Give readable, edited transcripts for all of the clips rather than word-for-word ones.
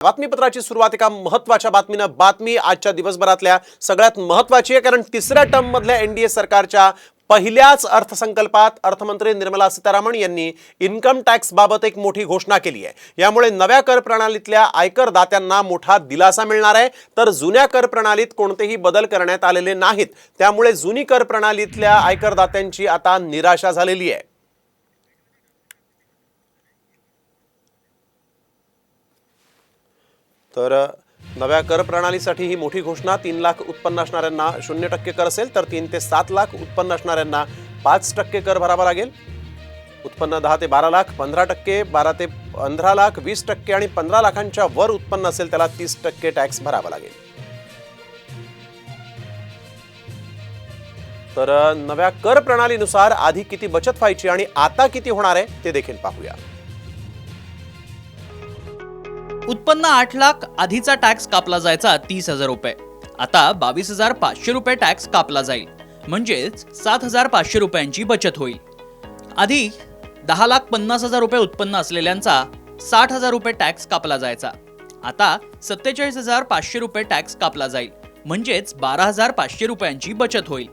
बातमीपत्राची सुरुवात एका महत्त्वाच्या बातमीनं. बातमी आजच्या दिवसभरातल्या सगळ्यात महत्त्वाची आहे, कारण तिसऱ्या टर्म मधल्या एनडीए सरकारच्या पहिल्याच अर्थसंकल्पात अर्थमंत्री निर्मला सीतारामन यांनी इन्कम टॅक्स बाबत एक मोठी घोषणा केली आहे. यामुळे नव्या कर प्रणालीतल्या आयकरदात्यांना मोठा दिलासा मिळणार आहे, तर जुन्या कर प्रणालीत कोणतेही बदल करण्यात आलेले नाहीत. त्यामुळे जुनी कर प्रणालीतल्या आयकरदात्यांची आता निराशा झालेली आहे. तर नव्या कर प्रणालीसाठी ही मोठी घोषणा. 3 लाख उत्पन्न असणाऱ्यांना 0% कर असेल, तर 3 ते 7 लाख उत्पन्न असणाऱ्यांना 5% कर भरावा लागेल. उत्पन्न 10 ते 12 लाख 15%, 12 ते 15 लाख 20% आणि 15 लाखांच्या वर उत्पन्न असेल त्याला 30% टॅक्स भरावा लागेल. तर नव्या कर प्रणालीनुसार आधी किती बचत व्हायची आणि आता किती होणार आहे ते देखील पाहूया. उत्पन्न 8 लाख आधीचा टॅक्स कापला जायचा 30,000 रुपये. आता 22,500 रुपये टॅक्स कापला जाईल, म्हणजेच 7,500 रुपयांची बचत होईल. आधी 10,50,000 रुपये उत्पन्न असलेल्यांचा 60,000 रुपये टॅक्स कापला जायचा. आता 47,500 रुपये टॅक्स कापला जाईल, म्हणजेच 12,500 रुपयांची बचत होईल.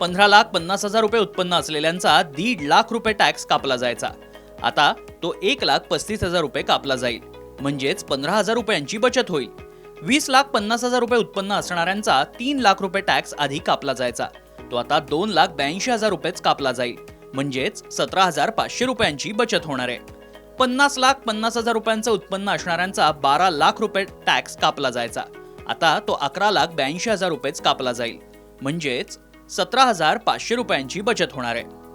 15,50,000 रुपये उत्पन्न असलेल्यांचा 1.5 लाख रुपये टॅक्स कापला जायचा. आता तो 1,35,000 रुपये कापला जाईल, म्हणजेच 15,000 रुपयांची बचत होईल. 20,50,000 रुपये उत्पन्न असणाऱ्यांचा 3 लाख रुपये टॅक्स आधी कापला जायचा. तो आता 2,82,000 रुपयेच कापला जाईल, म्हणजेच 17,500 रुपयांची बचत होणार आहे. 50,50,000 रुपयांचं उत्पन्न असणाऱ्यांचा 12 लाख रुपये टॅक्स कापला जायचा. आता तो 11,82,000 रुपयेच कापला जाईल, म्हणजेच 17,500 रुपयांची बचत होणार आहे.